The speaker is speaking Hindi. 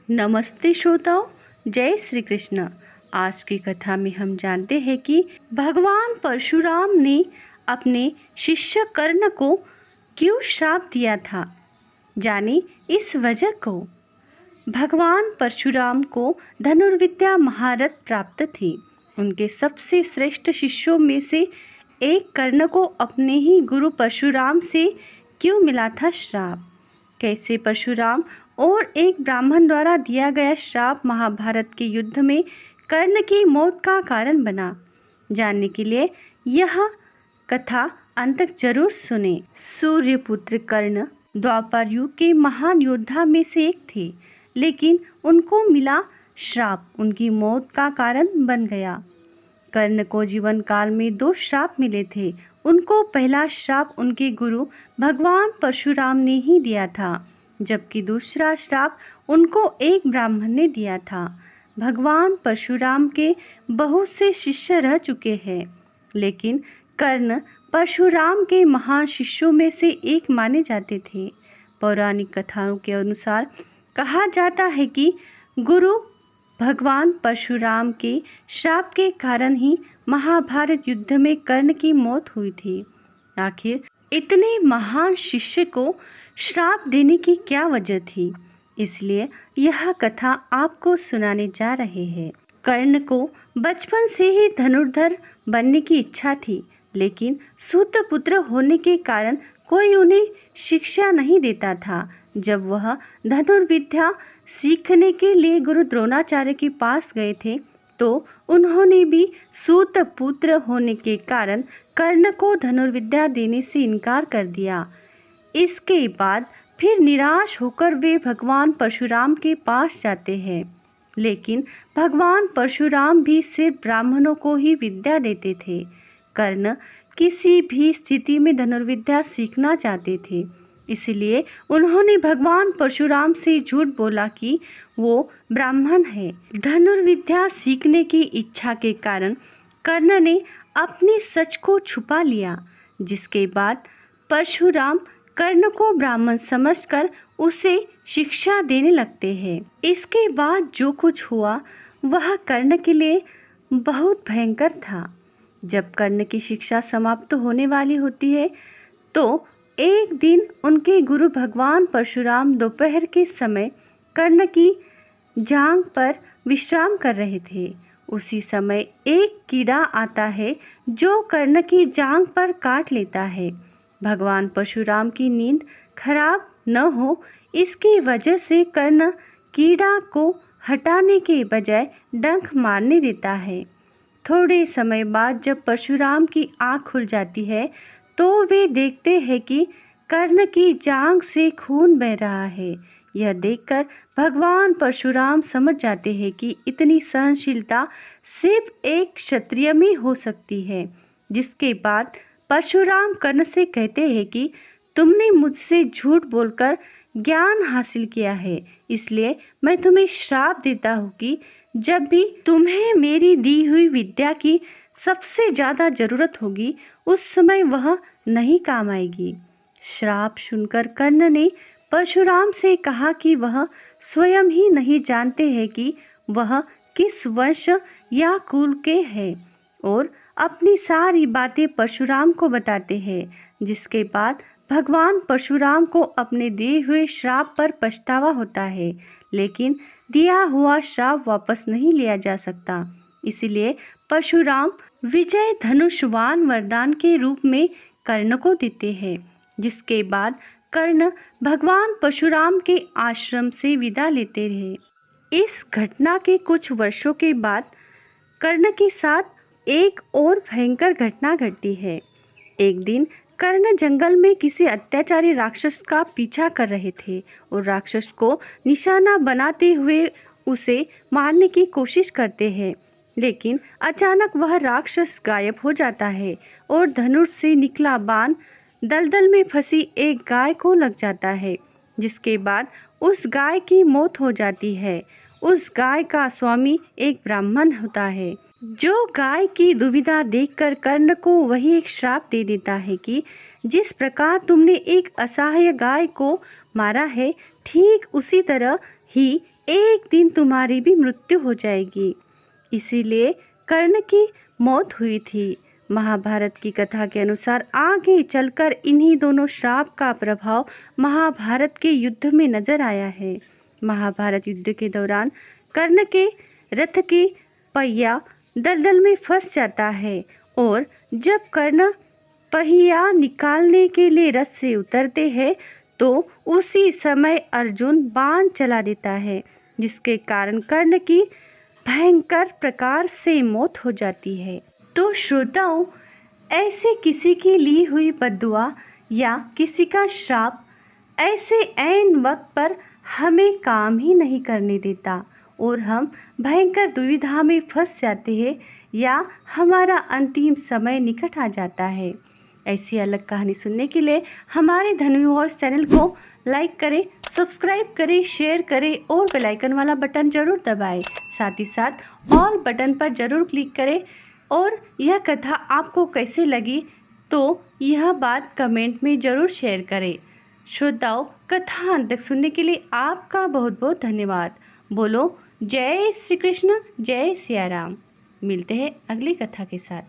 नमस्ते श्रोताओं, जय श्री कृष्ण। आज की कथा में हम जानते हैं कि भगवान परशुराम ने अपने शिष्य कर्ण को क्यों श्राप दिया था। जाने इस वजह को। भगवान परशुराम को धनुर्विद्या महारत प्राप्त थी। उनके सबसे श्रेष्ठ शिष्यों में से एक कर्ण को अपने ही गुरु परशुराम से क्यों मिला था श्राप। कैसे परशुराम और एक ब्राह्मण द्वारा दिया गया श्राप महाभारत के युद्ध में कर्ण की मौत का कारण बना। जानने के लिए यह कथा अंत तक जरूर सुने। सूर्यपुत्र कर्ण द्वापर युग के महान योद्धा में से एक थे, लेकिन उनको मिला श्राप उनकी मौत का कारण बन गया। कर्ण को जीवन काल में 2 श्राप मिले थे। उनको पहला श्राप उनके गुरु भगवान परशुराम ने ही दिया था, जबकि दूसरा श्राप उनको एक ब्राह्मण ने दिया था। भगवान परशुराम के बहुत से शिष्य रह चुके हैं, लेकिन कर्ण परशुराम के महान शिष्यों में से एक माने जाते थे। पौराणिक कथाओं के अनुसार कहा जाता है कि गुरु भगवान परशुराम के श्राप के कारण ही महाभारत युद्ध में कर्ण की मौत हुई थी। आखिर इतने महान शिष्य को श्राप देने की क्या वजह थी, इसलिए यह कथा आपको सुनाने जा रहे हैं। कर्ण को बचपन से ही धनुर्धर बनने की इच्छा थी, लेकिन सूत पुत्र होने के कारण कोई उन्हें शिक्षा नहीं देता था। जब वह धनुर्विद्या सीखने के लिए गुरु द्रोणाचार्य के पास गए थे, तो उन्होंने भी सूत पुत्र होने के कारण कर्ण को धनुर्विद्या देने से इनकार कर दिया। इसके बाद फिर निराश होकर वे भगवान परशुराम के पास जाते हैं, लेकिन भगवान परशुराम भी सिर्फ ब्राह्मणों को ही विद्या देते थे। कर्ण किसी भी स्थिति में धनुर्विद्या सीखना चाहते थे, इसलिए उन्होंने भगवान परशुराम से झूठ बोला कि वो ब्राह्मण है। धनुर्विद्या सीखने की इच्छा के कारण कर्ण ने अपने सच को छुपा लिया, जिसके बाद परशुराम कर्ण को ब्राह्मण समझकर उसे शिक्षा देने लगते हैं। इसके बाद जो कुछ हुआ वह कर्ण के लिए बहुत भयंकर था। जब कर्ण की शिक्षा समाप्त होने वाली होती है, तो एक दिन उनके गुरु भगवान परशुराम दोपहर के समय कर्ण की जांघ पर विश्राम कर रहे थे। उसी समय एक कीड़ा आता है जो कर्ण की जांघ पर काट लेता है। भगवान परशुराम की नींद खराब न हो, इसकी वजह से कर्ण कीड़ा को हटाने के बजाय डंक मारने देता है। थोड़े समय बाद जब परशुराम की आँख खुल जाती है, तो वे देखते हैं कि कर्ण की जांघ से खून बह रहा है। यह देखकर भगवान परशुराम समझ जाते हैं कि इतनी सहनशीलता सिर्फ एक क्षत्रिय में हो सकती है। जिसके बाद परशुराम कर्ण से कहते हैं कि तुमने मुझसे झूठ बोलकर ज्ञान हासिल किया है, इसलिए मैं तुम्हें श्राप देता हूँ कि जब भी तुम्हें मेरी दी हुई विद्या की सबसे ज़्यादा ज़रूरत होगी, उस समय वह नहीं काम आएगी। श्राप सुनकर कर्ण ने परशुराम से कहा कि वह स्वयं ही नहीं जानते हैं कि वह किस वंश या कुल के हैं, और अपनी सारी बातें परशुराम को बताते हैं। जिसके बाद भगवान परशुराम को अपने दिए हुए श्राप पर पछतावा होता है, लेकिन दिया हुआ श्राप वापस नहीं लिया जा सकता। इसलिए परशुराम विजय धनुषवान वरदान के रूप में कर्ण को देते हैं। जिसके बाद कर्ण भगवान परशुराम के आश्रम से विदा लेते रहे। इस घटना के कुछ वर्षों के बाद कर्ण के साथ एक और भयंकर घटना घटती है। एक दिन कर्ण जंगल में किसी अत्याचारी राक्षस का पीछा कर रहे थे और राक्षस को निशाना बनाते हुए उसे मारने की कोशिश करते हैं, लेकिन अचानक वह राक्षस गायब हो जाता है और धनुष से निकला बाण दलदल में फंसी एक गाय को लग जाता है। जिसके बाद उस गाय की मौत हो जाती है। उस गाय का स्वामी एक ब्राह्मण होता है, जो गाय की दुविधा देखकर कर्ण को वही एक श्राप दे देता है कि जिस प्रकार तुमने एक असहाय गाय को मारा है, ठीक उसी तरह ही एक दिन तुम्हारी भी मृत्यु हो जाएगी। इसीलिए कर्ण की मौत हुई थी। महाभारत की कथा के अनुसार आगे चलकर इन्हीं दोनों श्राप का प्रभाव महाभारत के युद्ध में नजर आया है। महाभारत युद्ध के दौरान कर्ण के रथ की पहिया दलदल में फंस जाता है और जब कर्ण पहिया निकालने के लिए रथ से उतरते हैं तो उसी समय अर्जुन बाण चला देता है, जिसके कारण कर्ण की भयंकर प्रकार से मौत हो जाती है। तो श्रोताओं, ऐसे किसी की ली हुई बद्दुआ या किसी का श्राप ऐसे ऐन वक्त पर हमें काम ही नहीं करने देता और हम भयंकर दुविधा में फंस जाते हैं या हमारा अंतिम समय निकट आ जाता है। ऐसी अलग कहानी सुनने के लिए हमारे धन्वी वॉइस चैनल को लाइक करें, सब्सक्राइब करें, शेयर करें और बेल आइकन वाला बटन ज़रूर दबाएं। साथ ही साथ ऑल बटन पर ज़रूर क्लिक करें। और यह कथा आपको कैसे लगी तो यह बात कमेंट में ज़रूर शेयर करें। श्रोताओं, कथा अंत तक सुनने के लिए आपका बहुत बहुत धन्यवाद। बोलो जय श्री कृष्ण, जय सिया राम। मिलते हैं अगली कथा के साथ।